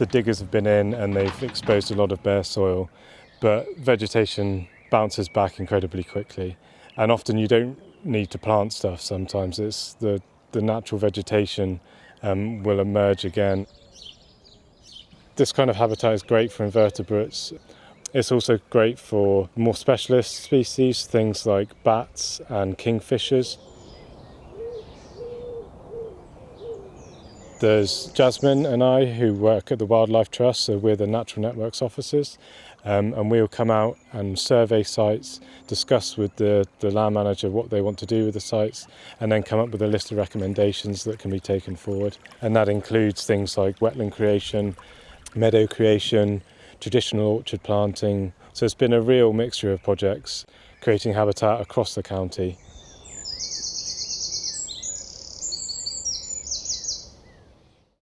the diggers have been in and they've exposed a lot of bare soil, but vegetation bounces back incredibly quickly. And often you don't need to plant stuff sometimes. It's the natural vegetation will emerge again. This kind of habitat is great for invertebrates. It's also great for more specialist species, things like bats and kingfishers. There's Jasmine and I who work at the Wildlife Trust, so we're the Natural Networks officers, and we'll come out and survey sites, discuss with the land manager what they want to do with the sites, and then come up with a list of recommendations that can be taken forward. And that includes things like wetland creation, meadow creation, traditional orchard planting. So it's been a real mixture of projects creating habitat across the county.